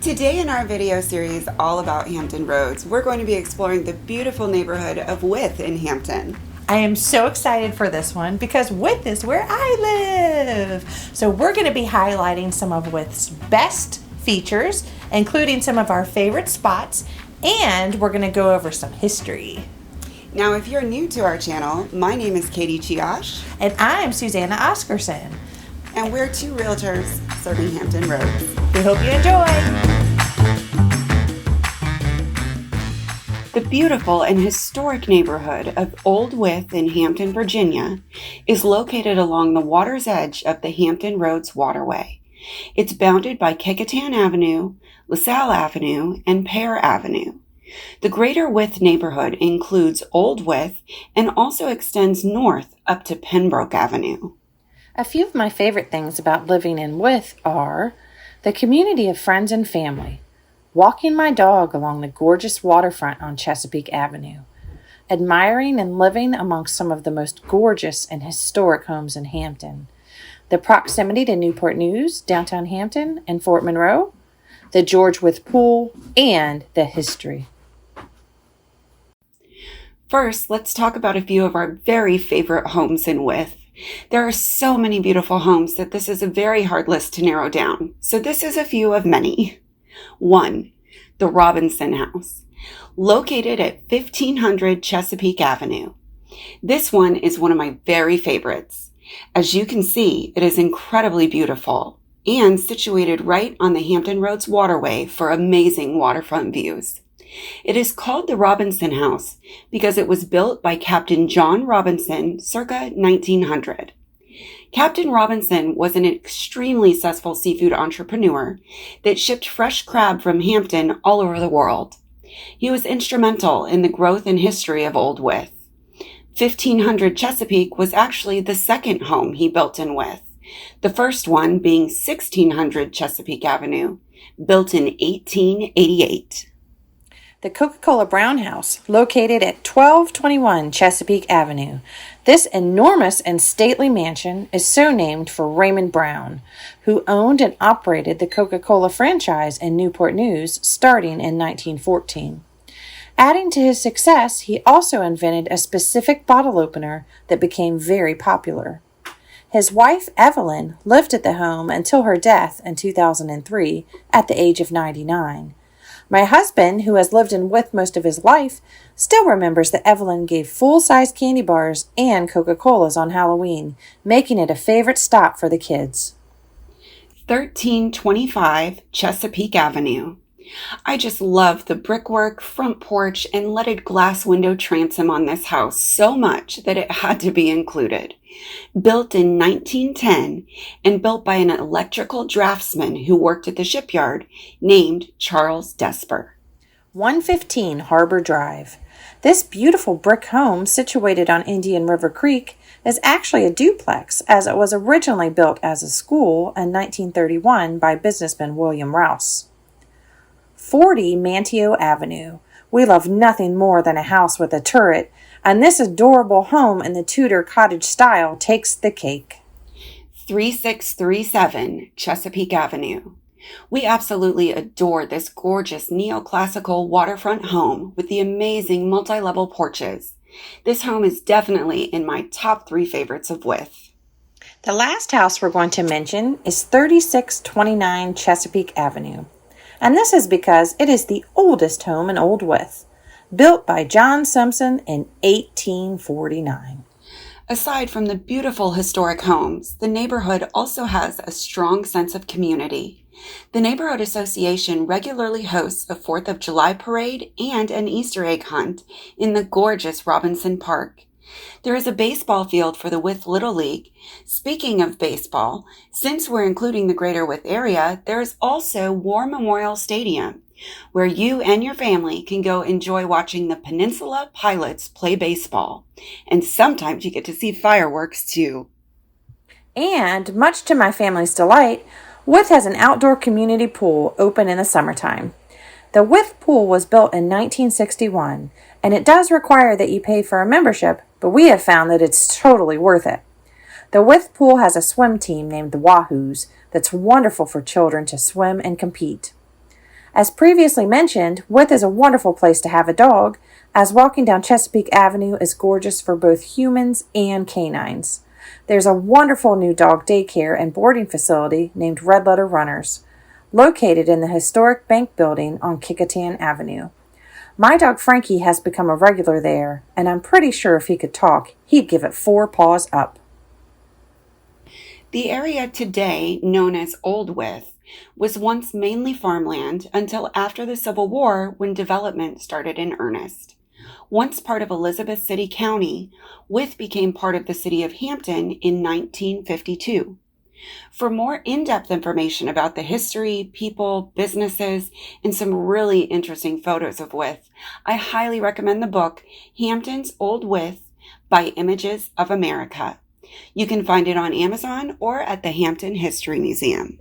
Today in our video series all about Hampton Roads, we're going to be exploring the beautiful neighborhood of Wyth in Hampton. I am so excited for this one because Wyth is where I live. So we're going to be highlighting some of Wyth's best features, including some of our favorite spots, and we're going to go over some history. Now, if you're new to our channel, my name is Cichosz. And I'm Susannah Oscarsson. And we're two realtors serving Hampton Roads. We hope you enjoy. The beautiful and historic neighborhood of Old Wyth in Hampton, Virginia, is located along the water's edge of the Hampton Roads waterway. It's bounded by Kecoughtan Avenue, LaSalle Avenue, and Pear Avenue. The greater Wyth neighborhood includes Old Wyth and also extends north up to Pembroke Avenue. A few of my favorite things about living in Wyth are the community of friends and family, walking my dog along the gorgeous waterfront on Chesapeake Avenue, admiring and living amongst some of the most gorgeous and historic homes in Hampton, the proximity to Newport News, downtown Hampton, and Fort Monroe, the George Wyth Pool, and the history. First, let's talk about a few of our very favorite homes in Wyth. There are so many beautiful homes that this is a very hard list to narrow down, so this is a few of many. 1. The Robinson House, located at 1500 Chesapeake Avenue. This one is one of my very favorites. As you can see, it is incredibly beautiful and situated right on the Hampton Roads waterway for amazing waterfront views. It is called the Robinson House because it was built by Captain John Robinson circa 1900. Captain Robinson was an extremely successful seafood entrepreneur that shipped fresh crab from Hampton all over the world. He was instrumental in the growth and history of Old Wyth. 1500 Chesapeake was actually the second home he built in Wyth, the first one being 1600 Chesapeake Avenue, built in 1888. The Coca-Cola Brown House, located at 1221 Chesapeake Avenue. This enormous and stately mansion is so named for Raymond Brown, who owned and operated the Coca-Cola franchise in Newport News starting in 1914. Adding to his success, he also invented a specific bottle opener that became very popular. His wife, Evelyn, lived at the home until her death in 2003 at the age of 99. My husband, who has lived in Wyth most of his life, still remembers that Evelyn gave full-size candy bars and Coca-Colas on Halloween, making it a favorite stop for the kids. 1325 Chesapeake Avenue. I just love the brickwork, front porch, and leaded glass window transom on this house so much that it had to be included. Built in 1910 and built by an electrical draftsman who worked at the shipyard named Charles Desper. 115 Harbor Drive. This beautiful brick home situated on Indian River Creek is actually a duplex, as it was originally built as a school in 1931 by businessman William Rouse. 40 Manteo Avenue. We love nothing more than a house with a turret, and this adorable home in the Tudor cottage style takes the cake. 3637 Chesapeake Avenue. We absolutely adore this gorgeous neoclassical waterfront home with the amazing multi-level porches. This home is definitely in my top 3 favorites of Wyth. The last house we're going to mention is 3629 Chesapeake Avenue. And this is because it is the oldest home in Old Wyth, built by John Simpson in 1849. Aside from the beautiful historic homes, the neighborhood also has a strong sense of community. The Neighborhood Association regularly hosts a 4th of July parade and an Easter egg hunt in the gorgeous Robinson Park. There is a baseball field for the Wyth Little League. Speaking of baseball, since we're including the greater Wyth area, there is also War Memorial Stadium, where you and your family can go enjoy watching the Peninsula Pilots play baseball. And sometimes you get to see fireworks too. And much to my family's delight, Wyth has an outdoor community pool open in the summertime. The Wyth pool was built in 1961, and it does require that you pay for a membership, but we have found that it's totally worth it. The Wyth pool has a swim team named the Wahoos that's wonderful for children to swim and compete. As previously mentioned, Wyth is a wonderful place to have a dog, as walking down Chesapeake Avenue is gorgeous for both humans and canines. There's a wonderful new dog daycare and boarding facility named Red Letter Runners, located in the historic bank building on Cichosz Avenue. My dog Frankie has become a regular there, and I'm pretty sure if he could talk, he'd give it 4 paws up. The area today known as Old Wyth was once mainly farmland until after the Civil War, when development started in earnest. Once part of Elizabeth City County, Wyth became part of the city of Hampton in 1952. For more in-depth information about the history, people, businesses, and some really interesting photos of Wyth, I highly recommend the book Hampton's Old Wyth by Images of America. You can find it on Amazon or at the Hampton History Museum.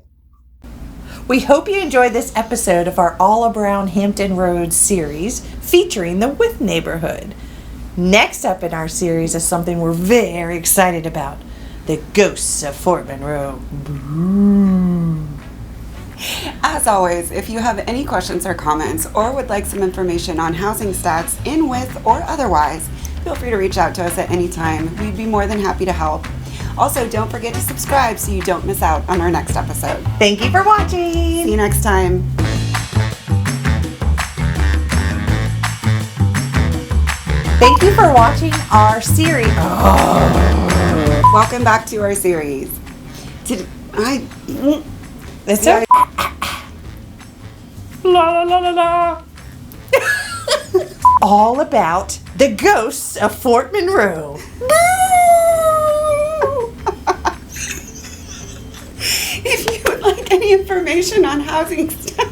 We hope you enjoyed this episode of our All Around Hampton Roads series featuring the Wyth neighborhood. Next up in our series is something we're very excited about: the ghosts of Fort Monroe. As always, if you have any questions or comments or would like some information on housing stats in Wyth or otherwise, feel free to reach out to us at any time. We'd be more than happy to help. Also, don't forget to subscribe so you don't miss out on our next episode. Thank you for watching. See you next time. Thank you for watching our series. Welcome back to our series. It's okay. La la la la la. All about the ghosts of Fort Monroe. If you would like any information on housing stats,